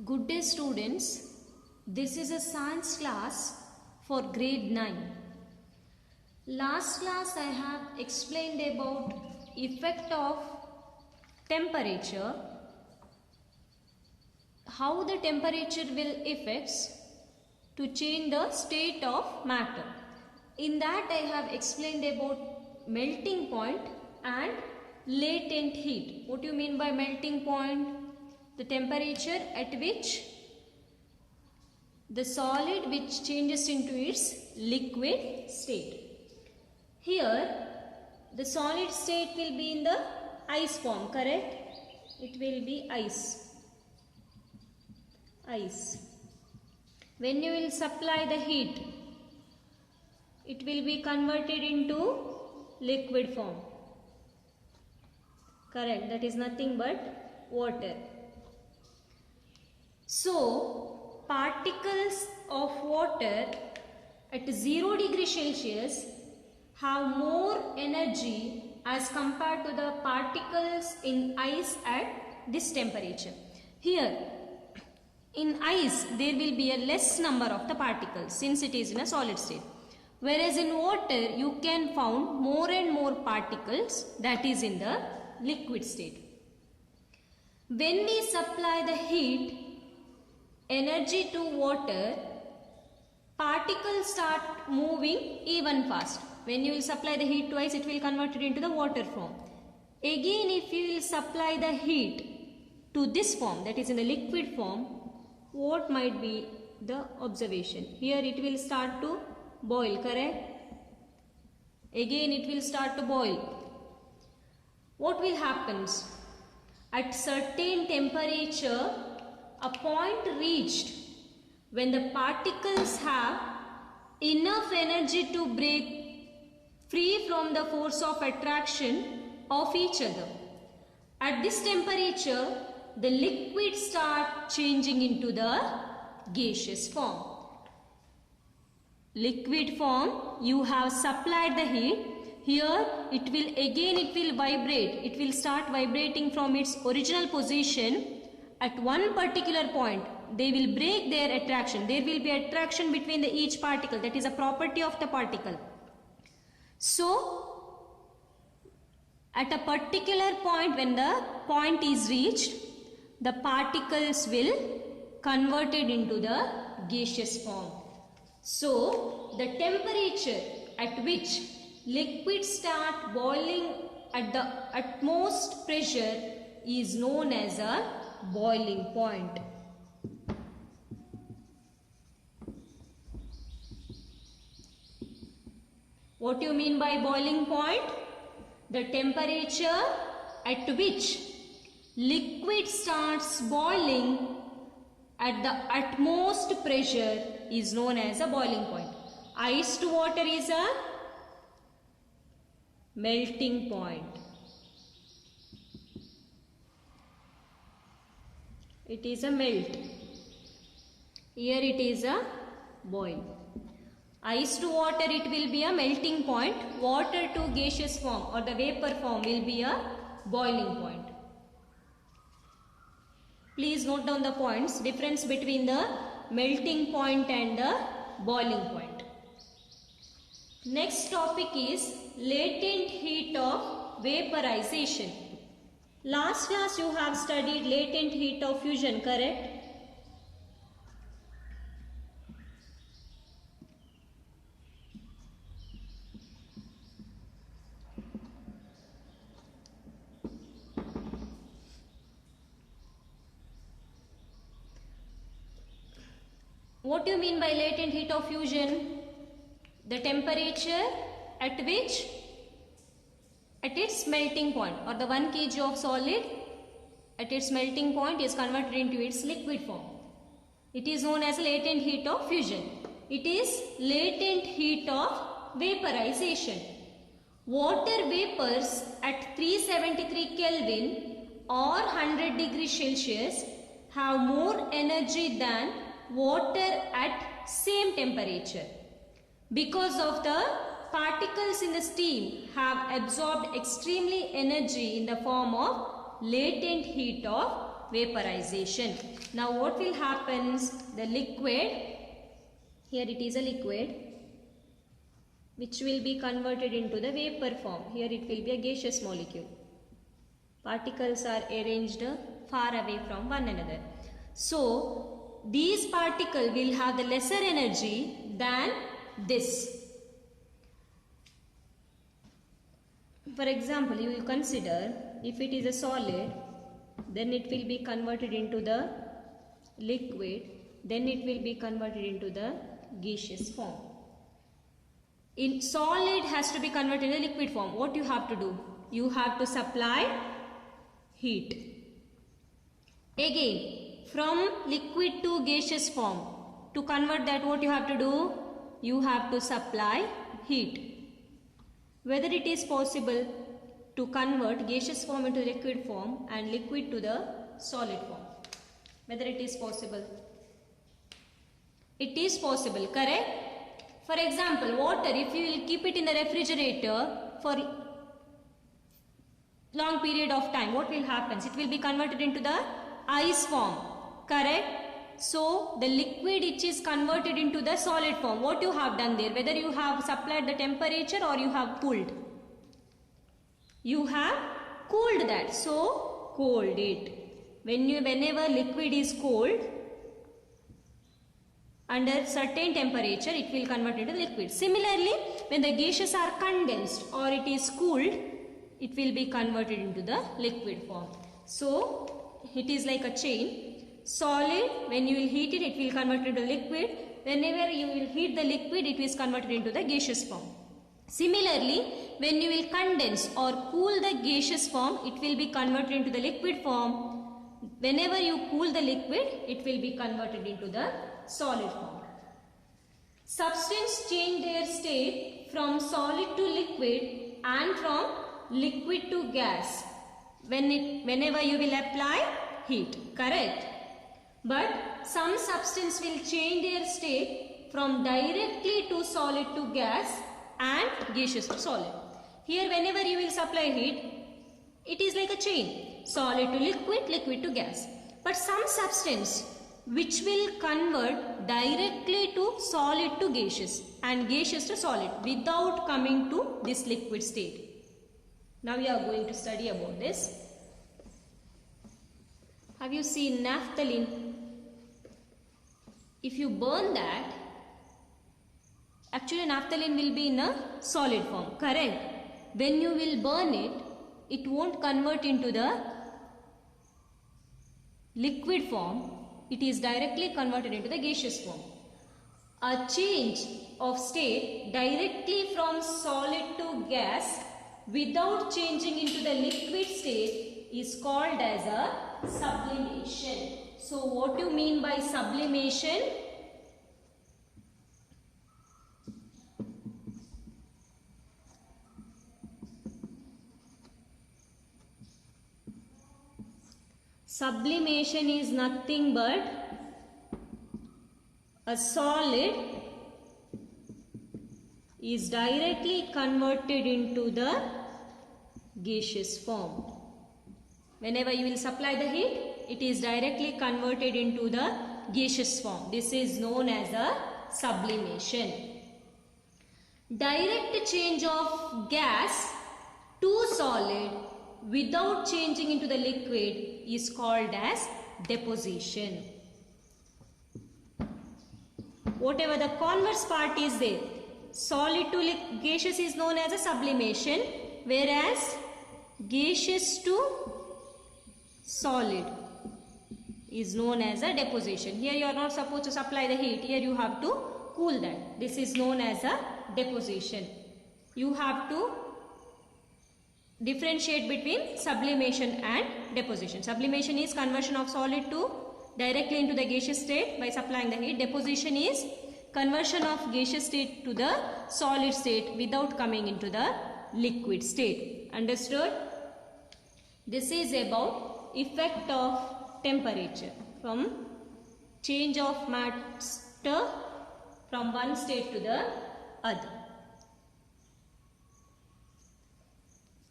Good day students, this is a science class for grade 9. Last class I have explained about effect of temperature, how the temperature will affects to change the state of matter. In that I have explained about melting point and latent heat. What do you mean by melting point? The temperature at which the solid which changes into its liquid state. Here the solid state will be in the ice form, correct? It will be ice. When you will supply the heat, it will be converted into liquid form. Correct, that is nothing but water. So, particles of water at 0 degree Celsius have more energy as compared to the particles in ice at this temperature. Here, in ice, there will be a less number of the particles since it is in a solid state. Whereas in water, you can find more and more particles that is in the liquid state. When we supply the heat, energy to water, particles start moving even fast. When you will supply the heat to ice, it will convert it into the water form. Again, if you will supply the heat to this form, that is in the liquid form, what might be the observation? Here it will start to boil, correct? Again it will start to boil. What will happen? At certain temperature, a point reached when the particles have enough energy to break free from the force of attraction of each other. At this temperature, the liquid start changing into the gaseous form. Liquid form, you have supplied the heat. Here it will vibrate. It will start vibrating from its original position. At one particular point, they will break their attraction. There will be attraction between each particle. That is a property of the particle. So, at a particular point, when the point is reached, the particles will converted into the gaseous form. So, the temperature at which liquids start boiling at the utmost pressure is known as a boiling point. What do you mean by boiling point? The temperature at which liquid starts boiling at the utmost pressure is known as a boiling point. Ice to water is a melting point. It is a melt. Here it is a boil. Ice to water, it will be a melting point. Water to gaseous form or the vapor form will be a boiling point. Please note down the points, difference between the melting point and the boiling point. Next topic is latent heat of vaporization. Last class you have studied latent heat of fusion, correct? What do you mean by latent heat of fusion? The temperature at which at its melting point or the 1 kg of solid at its melting point is converted into its liquid form. It is known as latent heat of fusion. It is latent heat of vaporization. Water vapors at 373 Kelvin or 100 degrees Celsius have more energy than water at same temperature because of the particles in the steam have absorbed extremely energy in the form of latent heat of vaporization. Now what will happen? The liquid, here it is a liquid, which will be converted into the vapor form. Here it will be a gaseous molecule. Particles are arranged far away from one another. So these particles will have the lesser energy than this. For example, you will consider if it is a solid, then it will be converted into the liquid, then it will be converted into the gaseous form. In solid has to be converted in a liquid form. What you have to do? You have to supply heat. Again, from liquid to gaseous form, to convert that, what you have to do? You have to supply heat. Whether it is possible to convert gaseous form into liquid form and liquid to the solid form. Whether it is possible? It is possible, correct? For example, water, if you will keep it in the refrigerator for long period of time, what will happen? It will be converted into the ice form, correct? So the liquid which is converted into the solid form, what you have done there? Whether you have supplied the temperature or you have cooled? You have cooled that, so cooled it. Whenever liquid is cooled under certain temperature, it will convert into liquid. Similarly, when the gases are condensed or it is cooled, it will be converted into the liquid form. So it is like a chain. Solid, when you will heat it, it will convert into liquid. Whenever you will heat the liquid, it is converted into the gaseous form. Similarly, when you will condense or cool the gaseous form, it will be converted into the liquid form. Whenever you cool the liquid, it will be converted into the solid form. Substance change their state from solid to liquid and from liquid to gas whenever you will apply heat, correct? But some substance will change their state from directly to solid to gas and gaseous to solid. Here whenever you will supply heat, it is like a chain, solid to liquid, liquid to gas. But some substance which will convert directly to solid to gaseous and gaseous to solid without coming to this liquid state. Now we are going to study about this. Have you seen naphthalene? If you burn that, actually naphthalene will be in a solid form, correct? When you will burn it, it won't convert into the liquid form. It is directly converted into the gaseous form. A change of state directly from solid to gas without changing into the liquid state is called as a sublimation. So what do you mean by sublimation? Sublimation is nothing but a solid is directly converted into the gaseous form. Whenever you will supply the heat, it is directly converted into the gaseous form. This is known as a sublimation. Direct change of gas to solid without changing into the liquid is called as deposition. Whatever the converse part is there, solid to gaseous is known as a sublimation, whereas gaseous to solid is known as a deposition. Here you are not supposed to supply the heat, here you have to cool that. This is known as a deposition. You have to differentiate between sublimation and deposition. Sublimation is conversion of solid to directly into the gaseous state by supplying the heat. Deposition is conversion of gaseous state to the solid state without coming into the liquid state. Understood? This is about effect of temperature from change of matter from one state to the other.